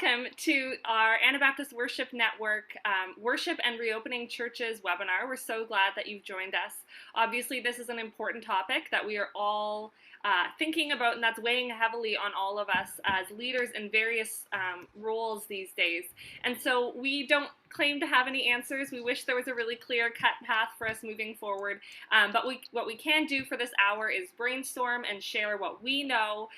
Welcome to our Anabaptist Worship Network Worship and Reopening Churches webinar. We're so glad that you've joined us. Obviously, this is an important topic that we are all thinking about, and that's weighing heavily on all of us as leaders in various roles these days. And so we don't claim to have any answers. We wish there was a really clear-cut path for us moving forward. But what we can do for this hour is brainstorm and share what we know,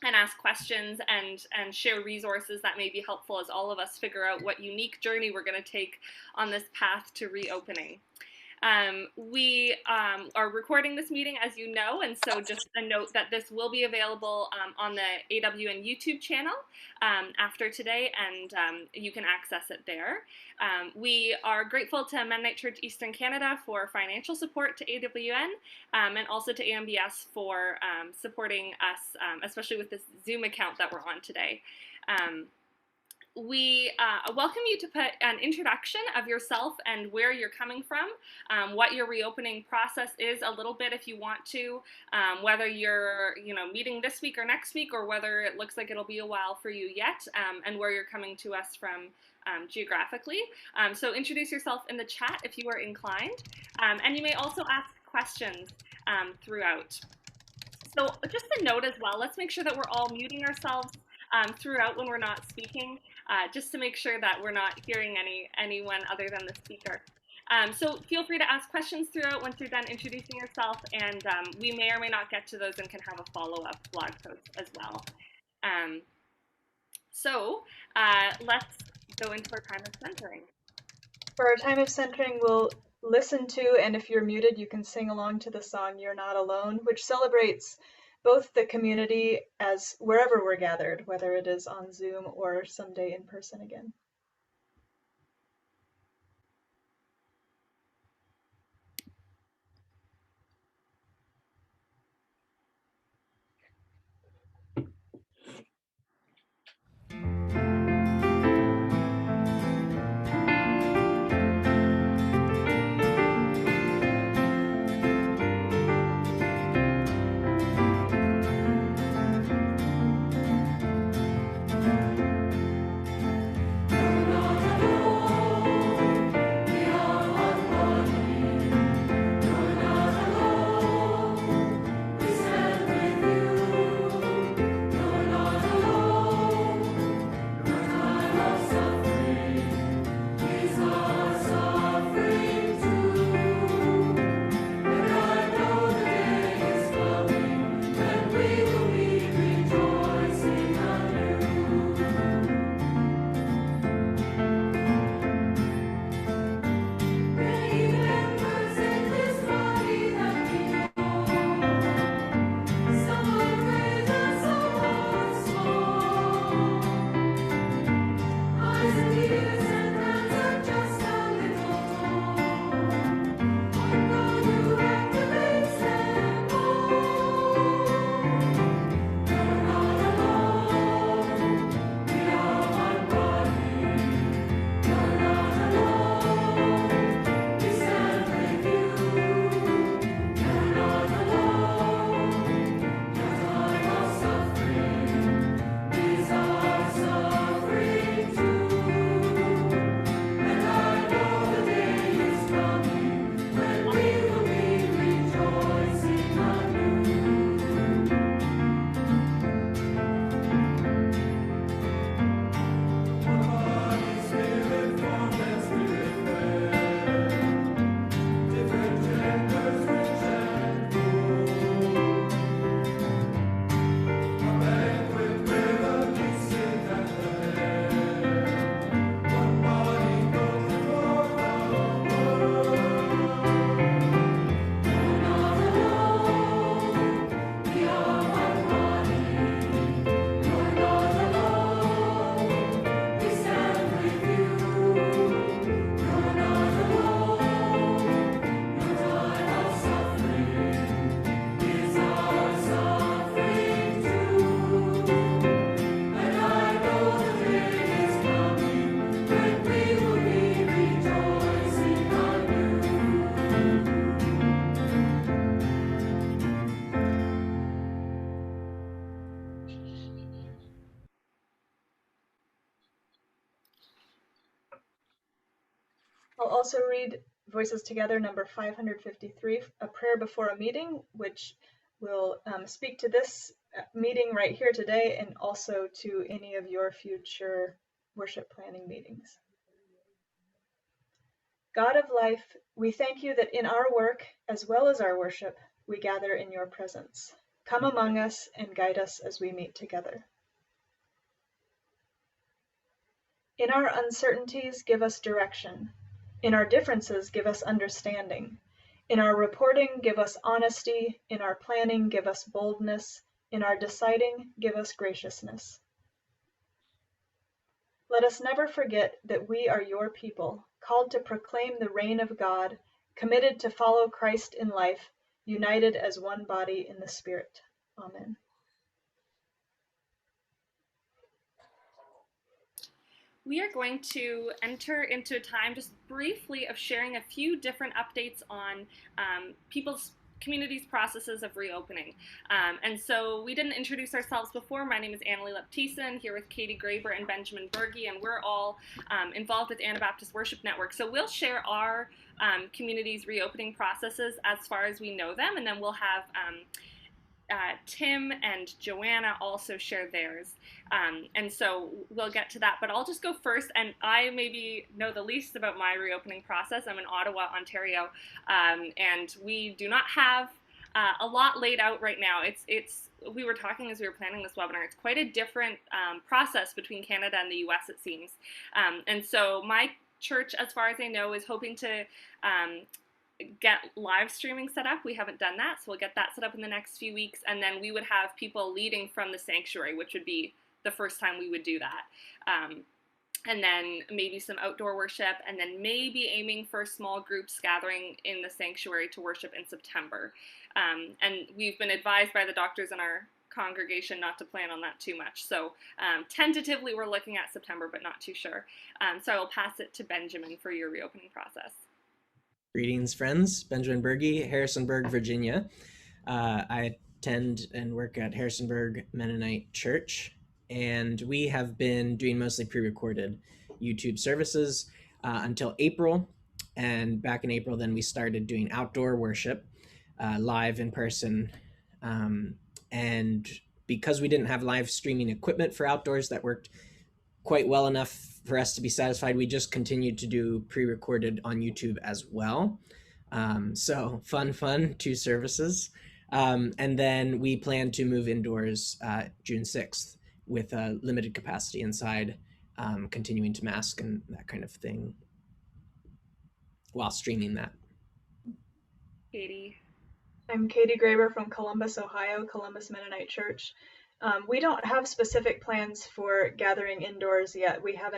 and ask questions and share resources that may be helpful as all of us figure out what unique journey we're going to take on this path to reopening. We are recording this meeting, as you know, and so just a note that this will be available on the AWN YouTube channel after today, and you can access it there. We are grateful to Mennonite Church Eastern Canada for financial support to AWN, and also to AMBS for supporting us, especially with this Zoom account that we're on today. We welcome you to put an introduction of yourself and where you're coming from, what your reopening process is a little bit if you want to, whether you're meeting this week or next week, or whether it looks like it'll be a while for you yet, and where you're coming to us from geographically. So introduce yourself in the chat if you are inclined, and you may also ask questions throughout. So just a note as well, let's make sure that we're all muting ourselves throughout when we're not speaking, just to make sure that we're not hearing anyone other than the speaker. So feel free to ask questions throughout once you're done introducing yourself, and we may or may not get to those and can have a follow-up blog post as well. So let's go into our time of centering. For our time of centering, we'll listen to, and if you're muted, you can sing along to the song "You're Not Alone," which celebrates both the community as wherever we're gathered, whether it is on Zoom or someday in person again. I'll also read Voices Together number 553, A Prayer Before a Meeting, which will speak to this meeting right here today and also to any of your future worship planning meetings. God of life, we thank you that in our work, as well as our worship, we gather in your presence. Come among us and guide us as we meet together. In our uncertainties, give us direction. In our differences, give us understanding. In our reporting, give us honesty. In our planning, give us boldness. In our deciding, give us graciousness. Let us never forget that we are your people, called to proclaim the reign of God, committed to follow Christ in life, united as one body in the Spirit. Amen. We are going to enter into a time just briefly of sharing a few different updates on people's communities' processes of reopening. And so we didn't introduce ourselves before. My name is Annalie Leptison, here with Katie Graber and Benjamin Berge, and we're all involved with Anabaptist Worship Network. So we'll share our community's reopening processes as far as we know them, and then we'll have Tim and Joanna also share theirs. And so we'll get to that, but I'll just go first. And I maybe know the least about my reopening process. I'm in Ottawa, Ontario, and we do not have a lot laid out right now. We were talking as we were planning this webinar, it's quite a different process between Canada and the US, it seems. And so my church, as far as I know, is hoping to get live streaming set up. We haven't done that, so we'll get that set up in the next few weeks, and then we would have people leading from the sanctuary, which would be the first time we would do that. And then maybe some outdoor worship, and then maybe aiming for small groups gathering in the sanctuary to worship in September. And we've been advised by the doctors in our congregation not to plan on that too much. So tentatively we're looking at September, but not too sure. So I will pass it to Benjamin for your reopening process. Greetings, friends. Benjamin Berge, Harrisonburg, Virginia. I attend and work at Harrisonburg Mennonite Church, and we have been doing mostly pre-recorded YouTube services until April. And back in April, then we started doing outdoor worship live in person. And because we didn't have live streaming equipment for outdoors that worked quite well enough for us to be satisfied, we just continued to do pre-recorded on YouTube as well. So fun, 2 services. And then we plan to move indoors June 6th with a limited capacity inside, continuing to mask and that kind of thing while streaming that. Katie. I'm Katie Graber from Columbus, Ohio, Columbus Mennonite Church. We don't have specific plans for gathering indoors yet. We have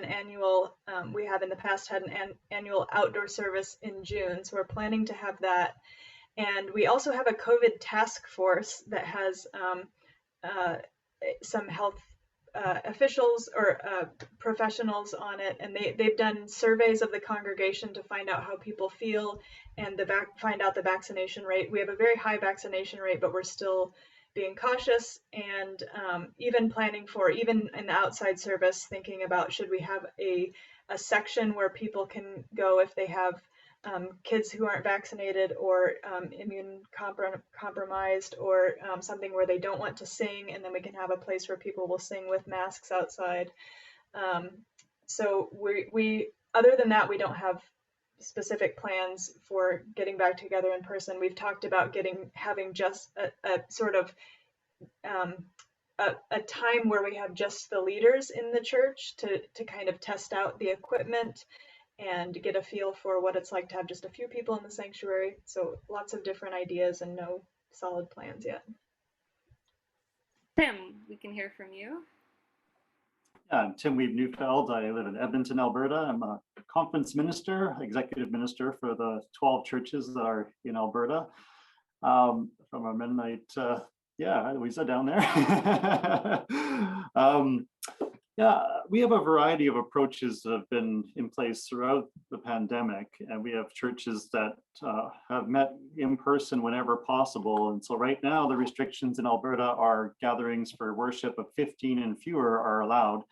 we have in the past had an annual outdoor service in June, so we're planning to have that. And we also have a COVID task force that has some health officials or professionals on it, and they've done surveys of the congregation to find out how people feel and find out the vaccination rate. We have a very high vaccination rate, but we're still being cautious, and even planning for, even in the outside service, thinking about should we have a section where people can go if they have kids who aren't vaccinated or immune compromised, or something where they don't want to sing, and then we can have a place where people will sing with masks outside. So we other than that, we don't have specific plans for getting back together in person. We've talked about having just a sort of a time where we have just the leaders in the church to kind of test out the equipment and get a feel for what it's like to have just a few people in the sanctuary. So lots of different ideas and no solid plans yet. Tim, we can hear from you. Yeah, I'm Tim Weeb Neufeld. I live in Edmonton, Alberta. I'm a conference minister, executive minister for the 12 churches that are in Alberta. From a Mennonite, we said down there. Yeah, we have a variety of approaches that have been in place throughout the pandemic, and we have churches that have met in person whenever possible. And so right now, the restrictions in Alberta are gatherings for worship of 15 and fewer are allowed.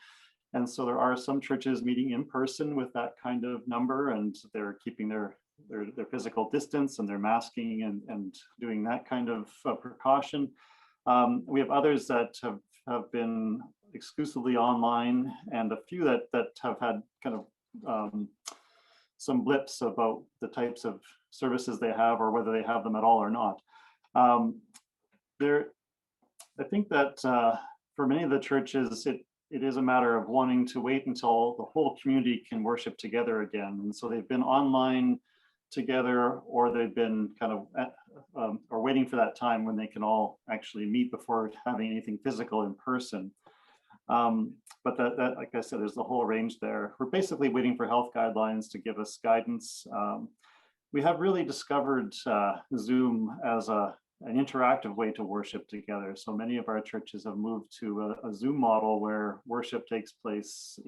And so there are some churches meeting in person with that kind of number, and they're keeping their physical distance, and they're masking and doing that kind of precaution. We have others that have been exclusively online, and a few that have had kind of some blips about the types of services they have, or whether they have them at all or not. I think that for many of the churches, it is a matter of wanting to wait until the whole community can worship together again. And so they've been online together, or they've been kind of or waiting for that time when they can all actually meet before having anything physical in person. But that, like I said, there's the whole range there. We're basically waiting for health guidelines to give us guidance. We have really discovered Zoom as an interactive way to worship together. So many of our churches have moved to a Zoom model where worship takes place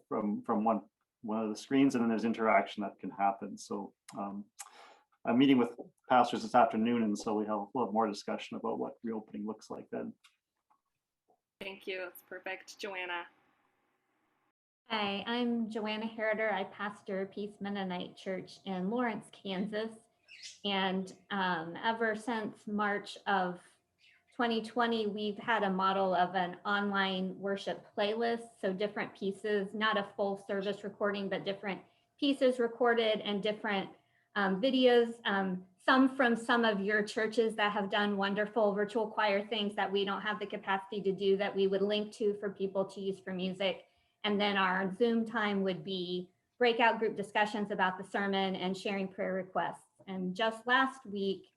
from one of the screens, and then there's interaction that can happen. So I'm meeting with pastors this afternoon, and so we'll have more discussion about what reopening looks like then. Thank you. That's perfect. Joanna. Hi, I'm Joanna Herder. I pastor Peace Mennonite Church in Lawrence, Kansas. And ever since March of 2020, we've had a model of an online worship playlist. So different pieces, not a full service recording, but different pieces recorded and different videos. Some from some of your churches that have done wonderful virtual choir things that we don't have the capacity to do, that we would link to for people to use for music. And then our Zoom time would be breakout group discussions about the sermon and sharing prayer requests. And just last week,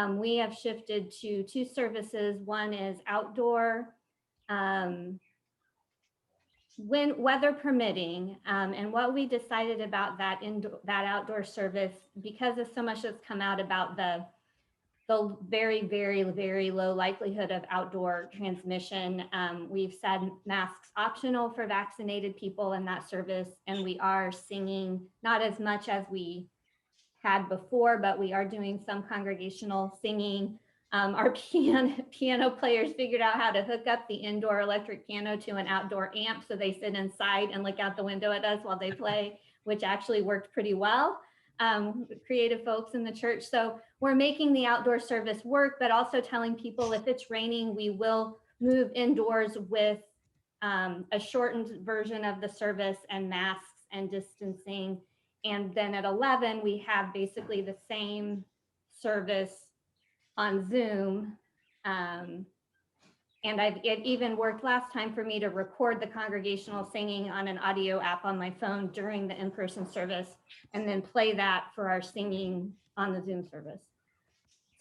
we have shifted to 2 services. One is outdoor, when weather permitting, and what we decided about that outdoor service, because of so much that's come out about the very, very, very low likelihood of outdoor transmission, we've said masks optional for vaccinated people in that service, and we are singing, not as much as we had before, but we are doing some congregational singing. Our piano players figured out how to hook up the indoor electric piano to an outdoor amp, so they sit inside and look out the window at us while they play, which actually worked pretty well. Creative folks in the church. So we're making the outdoor service work, but also telling people if it's raining, we will move indoors with a shortened version of the service and masks and distancing. And then at 11, we have basically the same service on Zoom. And it even worked last time for me to record the congregational singing on an audio app on my phone during the in-person service, and then play that for our singing on the Zoom service.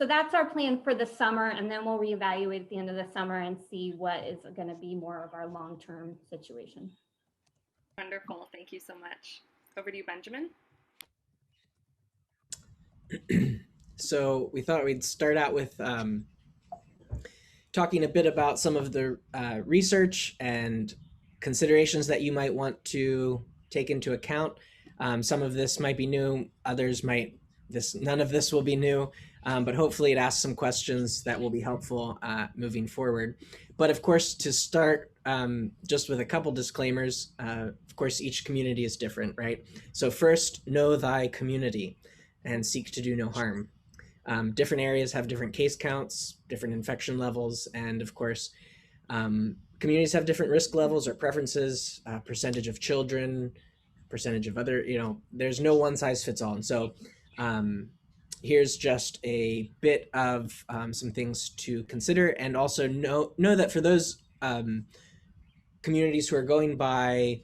So that's our plan for the summer, and then we'll reevaluate at the end of the summer and see what is going to be more of our long-term situation. Wonderful. Thank you so much. Over to you, Benjamin. So we thought we'd start out with talking a bit about some of the research and considerations that you might want to take into account. Some of this might be new, others might, none of this will be new, but hopefully it asks some questions that will be helpful moving forward. But of course, to start just with a couple disclaimers, of course, each community is different, right? So first, know thy community and seek to do no harm. Different areas have different case counts, different infection levels, and of course, communities have different risk levels or preferences, percentage of children, percentage of other, there's no one size fits all. And so here's just a bit of some things to consider, and also know that for those communities who are going by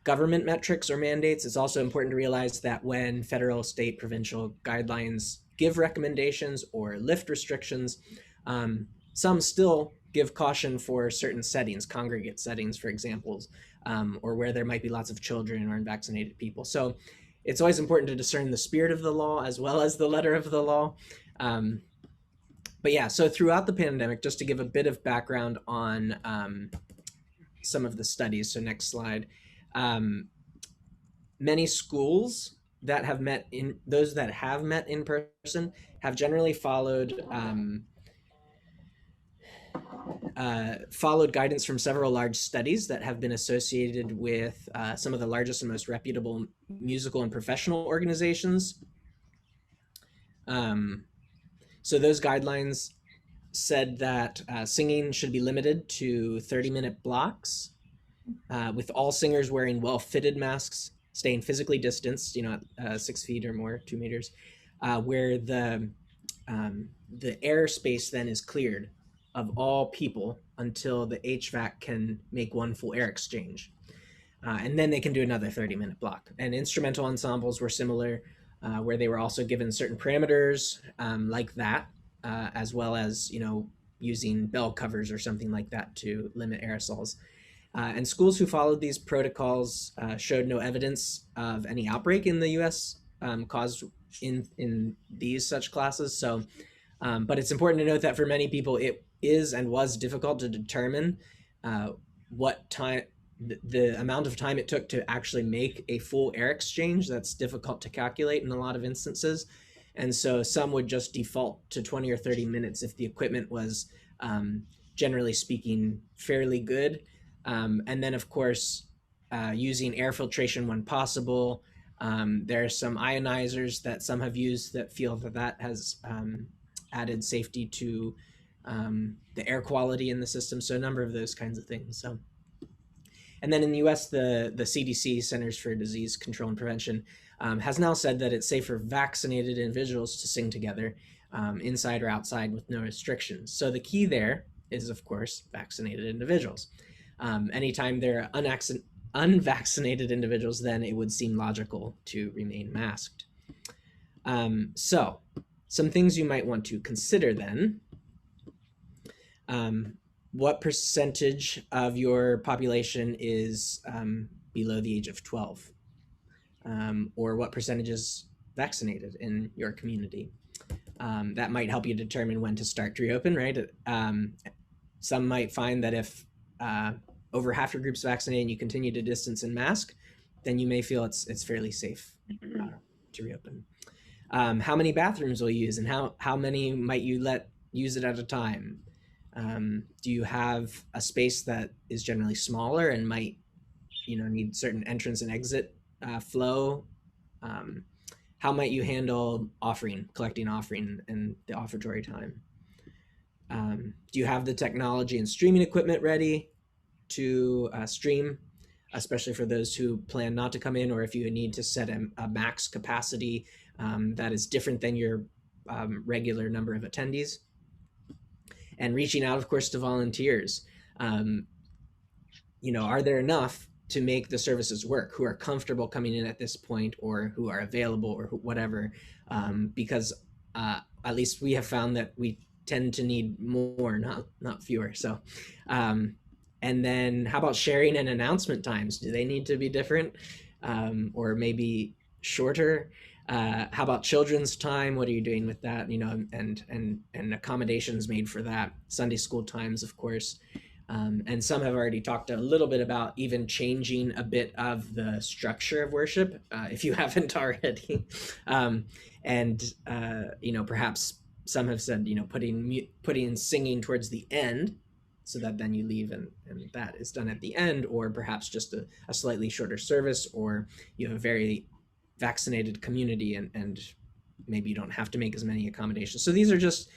government metrics or mandates, it's also important to realize that when federal, state, provincial guidelines give recommendations or lift restrictions, some still give caution for certain settings, congregate settings, for example, or where there might be lots of children or unvaccinated people. So it's always important to discern the spirit of the law as well as the letter of the law. But yeah, so throughout the pandemic, just to give a bit of background on some of the studies, so next slide, many schools that have met in, those that have met in person have generally followed followed guidance from several large studies that have been associated with some of the largest and most reputable musical and professional organizations. So those guidelines said that singing should be limited to 30-minute blocks, with all singers wearing well-fitted masks, staying physically distanced, 6 feet or more, 2 meters, where the airspace then is cleared of all people until the HVAC can make one full air exchange. And then they can do another 30-minute block. And instrumental ensembles were similar, where they were also given certain parameters like that, as well as, using bell covers or something like that to limit aerosols. And schools who followed these protocols showed no evidence of any outbreak in the U.S. Caused in these such classes. So, but it's important to note that for many people, it is and was difficult to determine what time, the amount of time it took to actually make a full air exchange. That's difficult to calculate in a lot of instances. And so some would just default to 20 or 30 minutes if the equipment was, generally speaking, fairly good. And then, of course, using air filtration when possible. There are some ionizers that some have used that feel that has added safety to the air quality in the system. So a number of those kinds of things. So, and then in the US, the CDC, Centers for Disease Control and Prevention, has now said that it's safe for vaccinated individuals to sing together inside or outside with no restrictions. So the key there is, of course, vaccinated individuals. Anytime they're unvaccinated individuals, then it would seem logical to remain masked. So some things you might want to consider then. What percentage of your population is below the age of 12? Or what percentage is vaccinated in your community? That might help you determine when to start to reopen, right? Some might find that if over half your group's vaccinated and you continue to distance and mask, then you may feel it's fairly safe to reopen. How many bathrooms will you use, and how many might you let use it at a time? Do you have a space that is generally smaller and might, need certain entrance and exit flow? How might you handle collecting offering and the offertory time? Do you have the technology and streaming equipment ready to stream, especially for those who plan not to come in, or if you need to set a max capacity that is different than your regular number of attendees? And reaching out, of course, to volunteers. Are there enough to make the services work, who are comfortable coming in at this point, or who are available, or whatever? Because at least we have found that we tend to need more, not fewer. So, and then how about sharing and announcement times? Do they need to be different, or maybe shorter? How about children's time? What are you doing with that? And accommodations made for that. Sunday school times, of course. And some have already talked a little bit about even changing a bit of the structure of worship, if you haven't already. Perhaps some have said, putting singing towards the end, so that then you leave and that is done at the end, or perhaps just a slightly shorter service, or you have a very vaccinated community and maybe you don't have to make as many accommodations. So these are just,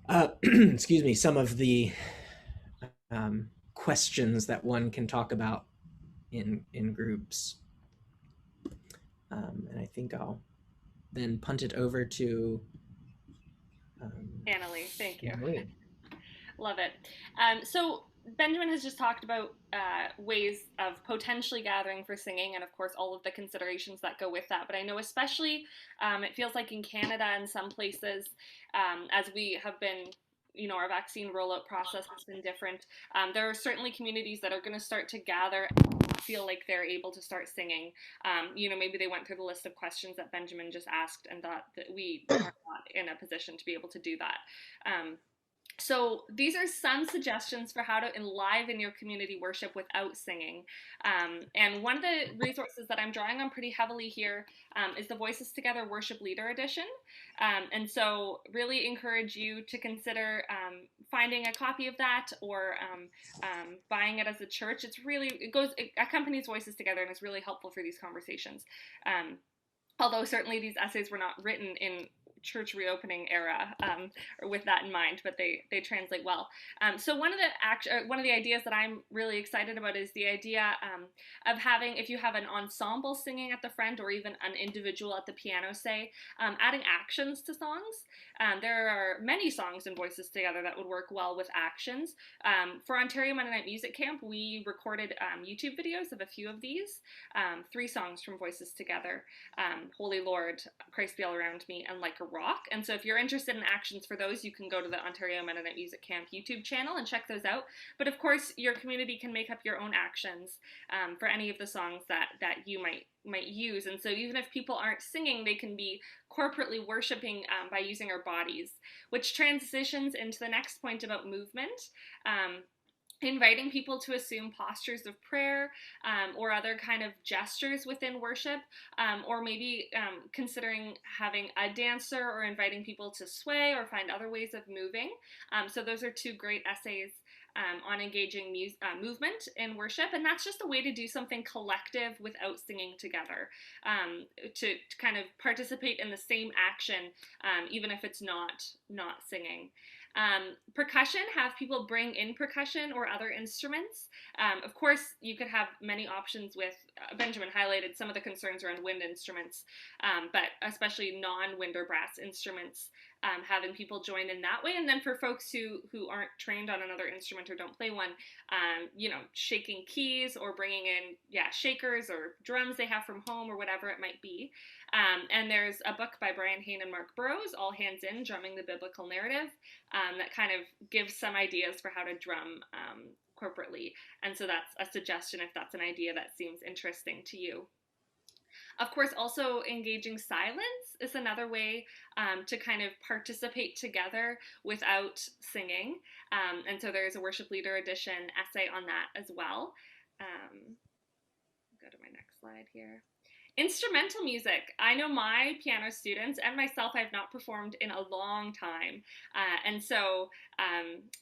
some of the questions that one can talk about in groups. And I think I'll then punt it over to Annalie. Thank you. Annalie. Love it. So Benjamin has just talked about ways of potentially gathering for singing, and of course all of the considerations that go with that. But I know especially it feels like in Canada and some places, as we have been, our vaccine rollout process has been different. There are certainly communities that are going to start to gather and feel like they're able to start singing. Maybe they went through the list of questions that Benjamin just asked and thought that we are not in a position to be able to do that. So these are some suggestions for how to enliven your community worship without singing. And one of the resources that I'm drawing on pretty heavily here is the Voices Together Worship Leader Edition. And so really encourage you to consider finding a copy of that or buying it as a church. It accompanies Voices Together and is really helpful for these conversations. Although certainly these essays were not written in church reopening era or with that in mind, but they translate well. So one of the ideas that I'm really excited about is the idea of having, if you have an ensemble singing at the front or even an individual at the piano, say, adding actions to songs. There are many songs in Voices Together that would work well with actions. For Ontario Mennonite Music Camp, we recorded YouTube videos of a few of these, 3 songs from Voices Together, Holy Lord, Christ Be All Around Me, and Like a Rock. And so if you're interested in actions for those, you can go to the Ontario Mennonite Music Camp YouTube channel and check those out. But of course, your community can make up your own actions for any of the songs that you might use. And so even if people aren't singing, they can be corporately worshiping by using our bodies, which transitions into the next point about movement. Inviting people to assume postures of prayer or other kind of gestures within worship, or maybe considering having a dancer or inviting people to sway or find other ways of moving. So those are 2 great essays on engaging movement in worship, and that's just a way to do something collective without singing together, to kind of participate in the same action, even if it's not singing. Percussion, have people bring in percussion or other instruments. Of course, you could have many options with, Benjamin highlighted some of the concerns around wind instruments, but especially non-wind or brass instruments, having people join in that way. And then for folks who aren't trained on another instrument or don't play one, shaking keys or bringing in, shakers or drums they have from home or whatever it might be. And there's a book by Brian Hayne and Mark Burrows, All Hands In, Drumming the Biblical Narrative, that kind of gives some ideas for how to drum corporately. And so that's a suggestion if that's an idea that seems interesting to you. Of course, also engaging silence is another way to kind of participate together without singing. And so there's a Worship Leader Edition essay on that as well. Go to my next slide here. Instrumental music. I know my piano students and myself, I've not performed in a long time. And so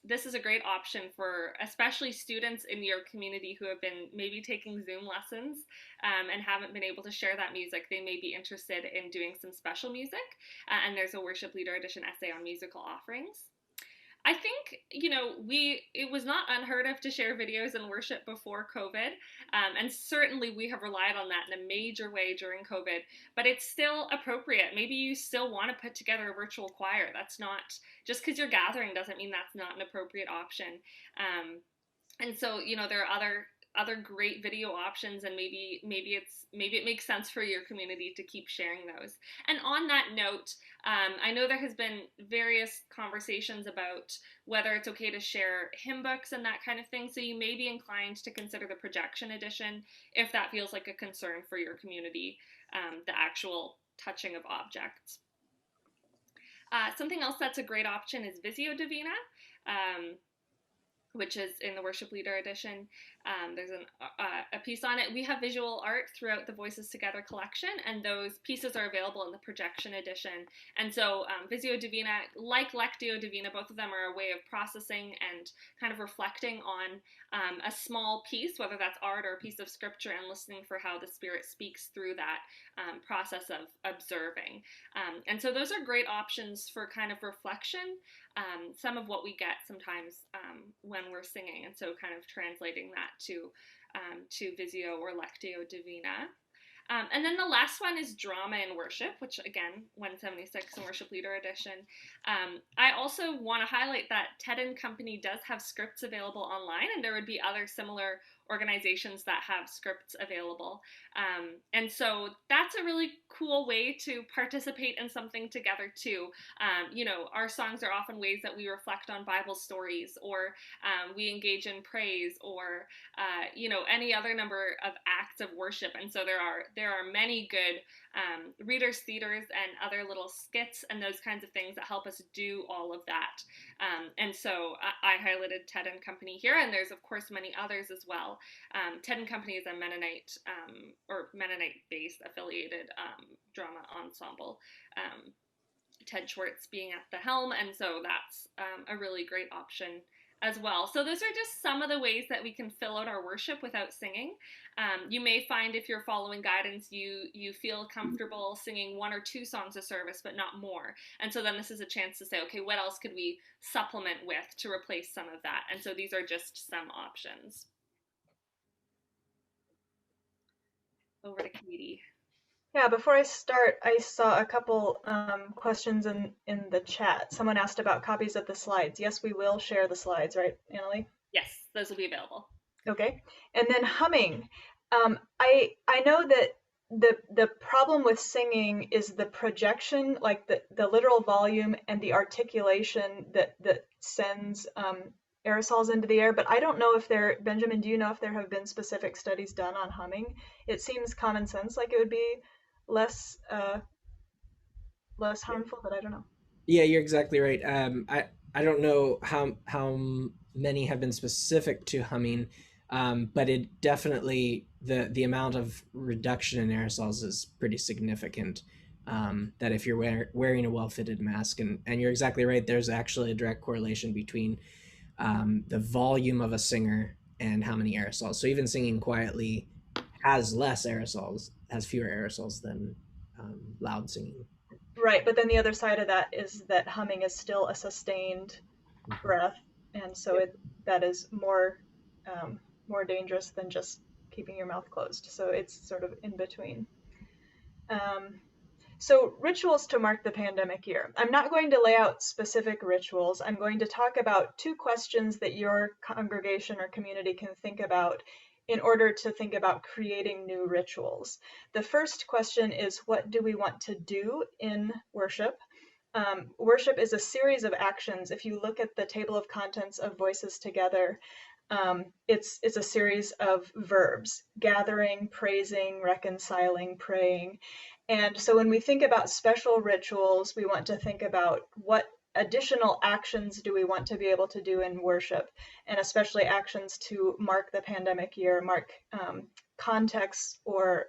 this is a great option for especially students in your community who have been maybe taking Zoom lessons and haven't been able to share that music. They may be interested in doing some special music. And there's a Worship Leader Edition essay on musical offerings. I think, it was not unheard of to share videos in worship before COVID, and certainly we have relied on that in a major way during COVID, but it's still appropriate. Maybe you still want to put together a virtual choir. That's not, just because you're gathering doesn't mean that's not an appropriate option. And so, there are other great video options, and maybe it makes sense for your community to keep sharing those. And on that note, I know there has been various conversations about whether it's okay to share hymn books and that kind of thing, so you may be inclined to consider the projection edition if that feels like a concern for your community, the actual touching of objects. Something else that's a great option is Visio Divina, which is in the Worship Leader Edition. There's a piece on it. We have visual art throughout the Voices Together collection, and those pieces are available in the Projection Edition. And so Visio Divina, like Lectio Divina, both of them are a way of processing and kind of reflecting on a small piece, whether that's art or a piece of scripture, and listening for how the Spirit speaks through that process of observing. And so those are great options for kind of reflection, some of what we get sometimes when we're singing, and so kind of translating that to Visio or Lectio Divina. And then the last one is Drama in Worship, which again, 176 in Worship Leader Edition. I also want to highlight that Ted & Company does have scripts available online, and there would be other similar organizations that have scripts available. And so that's a really cool way to participate in something together too. Our songs are often ways that we reflect on Bible stories, or we engage in praise, or any other number of acts acts of worship. And so there are many good readers, theaters, and other little skits and those kinds of things that help us do all of that. And so I highlighted Ted and Company here, and there's of course many others as well. Ted and Company is a Mennonite or Mennonite-based affiliated drama ensemble. Ted Schwartz being at the helm, and so that's a really great option as well. So those are just some of the ways that we can fill out our worship without singing. You may find if you're following guidance, you feel comfortable singing 1 or 2 songs of service, but not more. And so then this is a chance to say, okay, what else could we supplement with to replace some of that? And so these are just some options. Over to Katie. Yeah, before I start, I saw a couple questions in the chat. Someone asked about copies of the slides. Yes, we will share the slides, right, Annalie? Yes, those will be available. Okay. And then humming. I know that the problem with singing is the projection, like the literal volume and the articulation that sends aerosols into the air, but I don't know if Benjamin, do you know if there have been specific studies done on humming? It seems common sense, like it would be less harmful, but I don't know. Yeah, you're exactly right. I don't know how many have been specific to humming, but it definitely the amount of reduction in aerosols is pretty significant. That if you're wearing a well-fitted mask, and you're exactly right, there's actually a direct correlation between the volume of a singer and how many aerosols. So even singing quietly has less aerosols, has fewer aerosols than loud singing. Right, but then the other side of that is that humming is still a sustained breath, and so that is more dangerous than just keeping your mouth closed. So it's sort of in between. So rituals to mark the pandemic year. I'm not going to lay out specific rituals. I'm going to talk about 2 questions that your congregation or community can think about in order to think about creating new rituals. The first question is, what do we want to do in worship? Worship is a series of actions. If you look at the table of contents of Voices Together, it's a series of verbs: gathering, praising, reconciling, praying. And so when we think about special rituals, we want to think about what additional actions do we want to be able to do in worship, and especially actions to mark the pandemic year, mark contexts or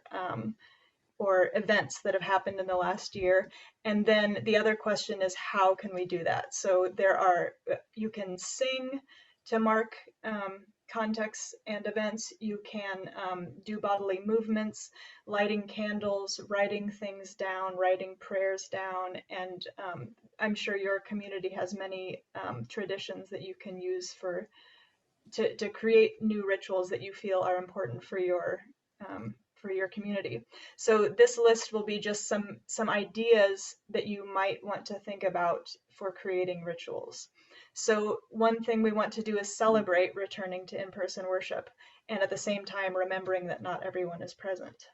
events that have happened in the last year. And then the other question is, how can we do that? So you can sing to mark contexts and events. You can do bodily movements, lighting candles, writing things down, writing prayers down, and I'm sure your community has many traditions that you can use to create new rituals that you feel are important for your community. So this list will be just some ideas that you might want to think about for creating rituals. So one thing we want to do is celebrate returning to in-person worship, and at the same time remembering that not everyone is present.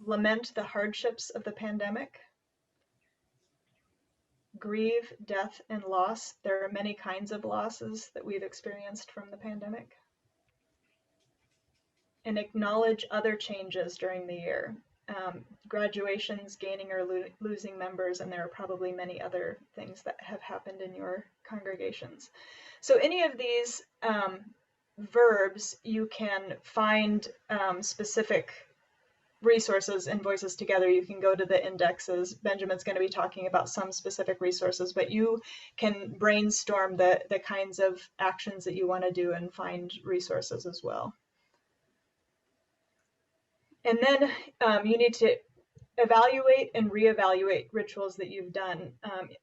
Lament the hardships of the pandemic. Grieve death and loss. There are many kinds of losses that we've experienced from the pandemic. And acknowledge other changes during the year. Graduations, gaining or losing members, and there are probably many other things that have happened in your congregations. So any of these verbs, you can find specific resources in Voices Together. You can go to the indexes. Benjamin's going to be talking about some specific resources, but you can brainstorm the kinds of actions that you want to do and find resources as well. And then you need to evaluate and reevaluate rituals that you've done.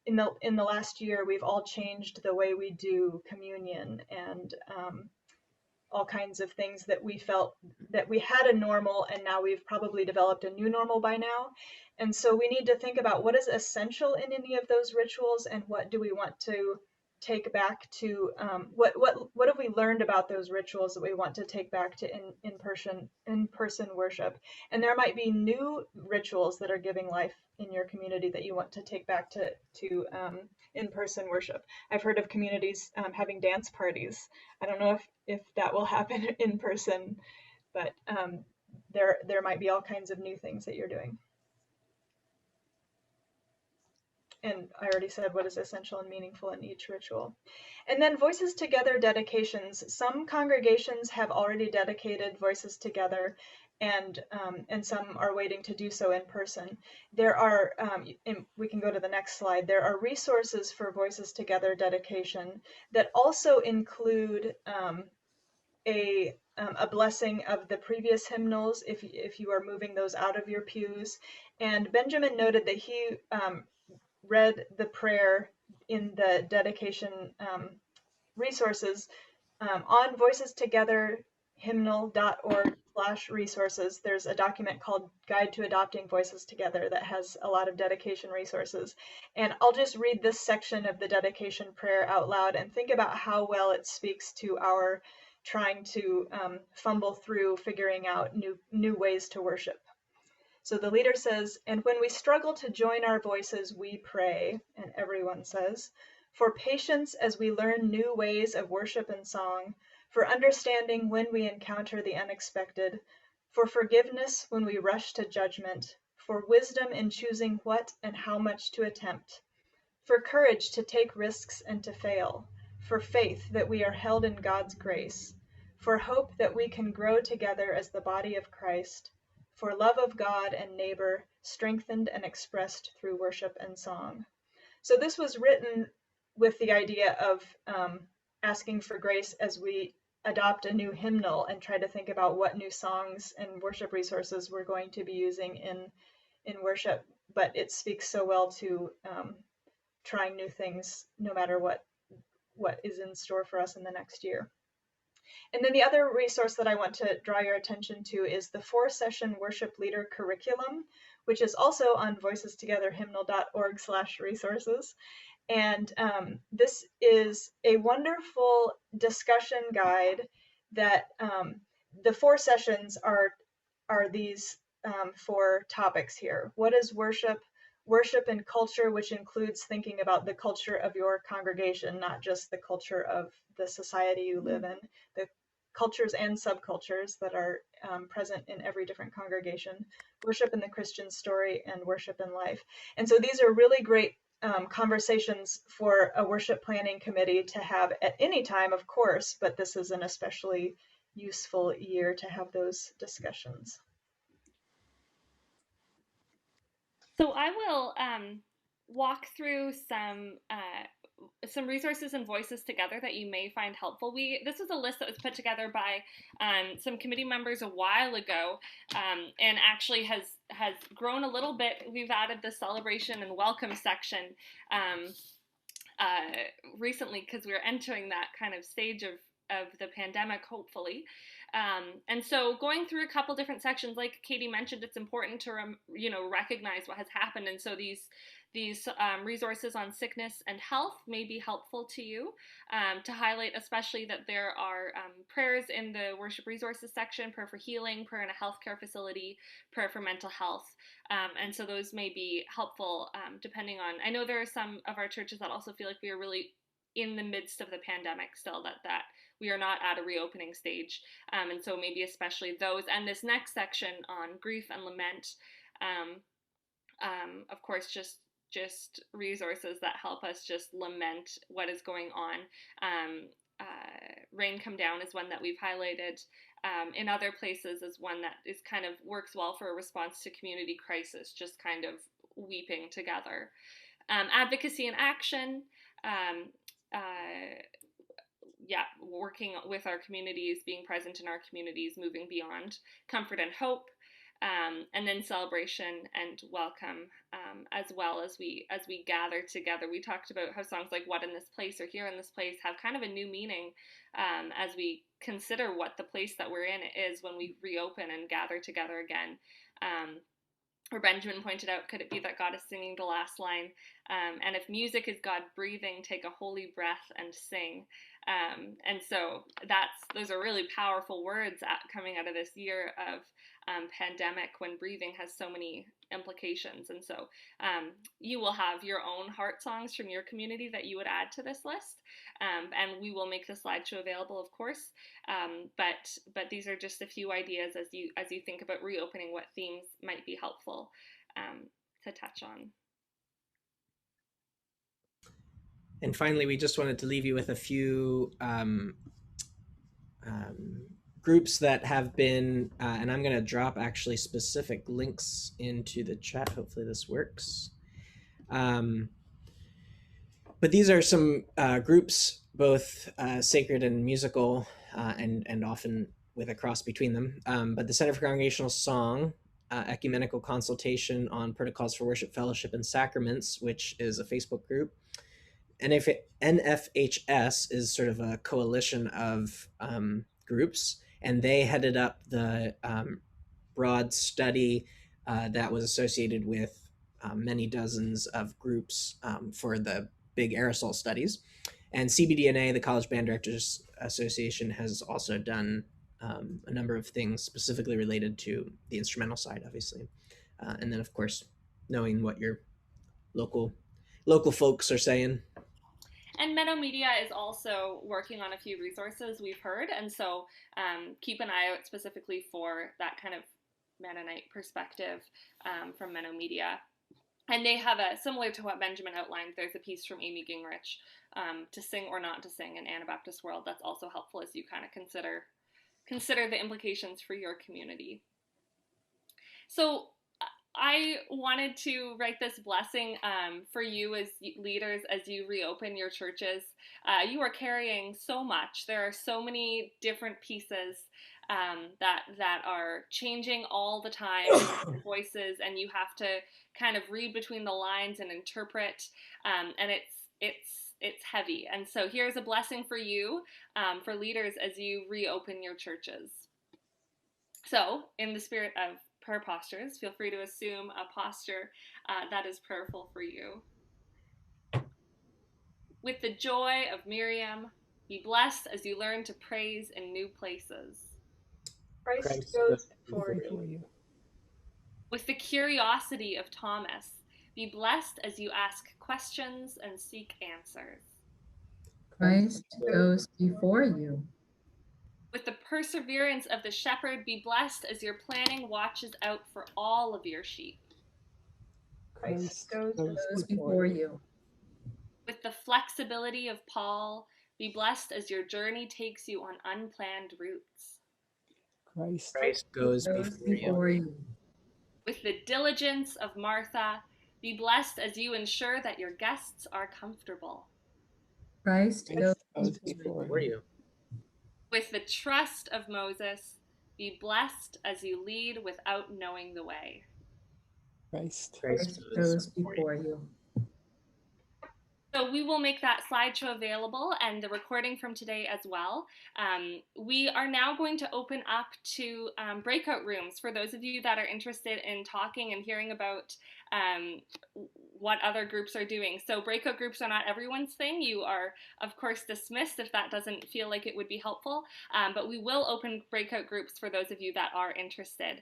In the last year, we've all changed the way we do communion and all kinds of things that we felt that we had a normal, and now we've probably developed a new normal by now. And so we need to think about what is essential in any of those rituals, and what do we want to take back to what have we learned about those rituals that we want to take back to in-person worship. And there might be new rituals that are giving life in your community that you want to take back to in-person worship. I've heard of communities having dance parties. I don't know if that will happen in person but there might be all kinds of new things that you're doing. And I already said what is essential and meaningful in each ritual. And then Voices Together dedications. Some congregations have already dedicated Voices Together, and some are waiting to do so in person. There are, we can go to the next slide, there are resources for Voices Together dedication that also include a blessing of the previous hymnals if you are moving those out of your pews. And Benjamin noted that he read the prayer in the dedication resources on Voices Together hymnal.org/resources. There's a document called Guide to Adopting Voices Together that has a lot of dedication resources. And I'll just read this section of the dedication prayer out loud and think about how well it speaks to our trying to fumble through figuring out new ways to worship. So the leader says, "And when we struggle to join our voices, we pray," and everyone says, "for patience as we learn new ways of worship and song, for understanding when we encounter the unexpected, for forgiveness when we rush to judgment, for wisdom in choosing what and how much to attempt, for courage to take risks and to fail, for faith that we are held in God's grace, for hope that we can grow together as the body of Christ, for love of God and neighbor, strengthened and expressed through worship and song." So this was written with the idea of asking for grace as we adopt a new hymnal and try to think about what new songs and worship resources we're going to be using in worship. But it speaks so well to trying new things no matter what is in store for us in the next year. And then the other resource that I want to draw your attention to is the 4-session worship leader curriculum, which is also on voicestogetherhymnal.org/resources. And this is a wonderful discussion guide that the 4 sessions are these 4 topics here. What is worship? Worship and culture, which includes thinking about the culture of your congregation, not just the culture of the society you live in, the cultures and subcultures that are present in every different congregation, worship in the Christian story, and worship in life. And so these are really great conversations for a worship planning committee to have at any time, of course, but this is an especially useful year to have those discussions. So I will walk through some resources and Voices Together that you may find helpful. This was a list that was put together by some committee members a while ago, and actually has grown a little bit. We've added the celebration and welcome section recently because we're entering that kind of stage of the pandemic, hopefully. And so going through a couple different sections, like Katie mentioned, it's important to recognize what has happened. And so these resources on sickness and health may be helpful to you, to highlight especially that there are prayers in the worship resources section: prayer for healing, prayer in a healthcare facility, prayer for mental health. And so those may be helpful depending on, I know there are some of our churches that also feel like we are really in the midst of the pandemic still, that we are not at a reopening stage. And so maybe especially those, and this next section on grief and lament, of course, just resources that help us just lament what is going on. Rain Come Down is one that we've highlighted. In other places is one that is kind of works well for a response to community crisis, just kind of weeping together. Advocacy and action, working with our communities, being present in our communities, moving beyond, comfort and hope, and then celebration and welcome, as well as we gather together. We talked about how songs like What in This Place or Here in This Place have kind of a new meaning as we consider what the place that we're in is when we reopen and gather together again. Or Benjamin pointed out, could it be that God is singing the last line? And if music is God breathing, take a holy breath and sing. And so those are really powerful words coming out of this year of pandemic, when breathing has so many implications. And so you will have your own heart songs from your community that you would add to this list. And we will make the slideshow available, of course. But these are just a few ideas as you think about reopening, what themes might be helpful to touch on. And finally, we just wanted to leave you with a few groups that have been, and I'm going to drop actually specific links into the chat. Hopefully this works. But these are some groups, both sacred and musical, and often with a cross between them. But the Center for Congregational Song, Ecumenical Consultation on Protocols for Worship, Fellowship, and Sacraments, which is a Facebook group. NFHS is sort of a coalition of groups, and they headed up the broad study that was associated with many dozens of groups for the big aerosol studies. And CBDNA, the College Band Directors Association, has also done a number of things specifically related to the instrumental side, obviously. And then, of course, knowing what your local folks are saying. And Meadow Media is also working on a few resources we've heard, and so keep an eye out specifically for that kind of Mennonite perspective from Meadow Media. And they have similar to what Benjamin outlined, there's a piece from Amy Gingrich, To Sing or Not to Sing in Anabaptist World, that's also helpful as you kind of consider the implications for your community. So I wanted to write this blessing for you as leaders as you reopen your churches. You are carrying so much. There are so many different pieces that are changing all the time, voices, and you have to kind of read between the lines and interpret, and it's heavy. And so here's a blessing for you, for leaders as you reopen your churches. So, in the spirit of prayer postures, feel free to assume a posture that is prayerful for you. With the joy of Miriam, be blessed as you learn to praise in new places. Christ goes before you. With the curiosity of Thomas, be blessed as you ask questions and seek answers. Christ goes before you. With the perseverance of the shepherd, be blessed as your planning watches out for all of your sheep. Christ goes before you. With the flexibility of Paul, be blessed as your journey takes you on unplanned routes. Christ goes before you. With the diligence of Martha, be blessed as you ensure that your guests are comfortable. Christ goes before you. With the trust of Moses, be blessed as you lead without knowing the way. Christ goes before you. So we will make that slideshow available and the recording from today as well. We are now going to open up to breakout rooms for those of you that are interested in talking and hearing about what other groups are doing. So breakout groups are not everyone's thing. You are, of course, dismissed if that doesn't feel like it would be helpful. But we will open breakout groups for those of you that are interested.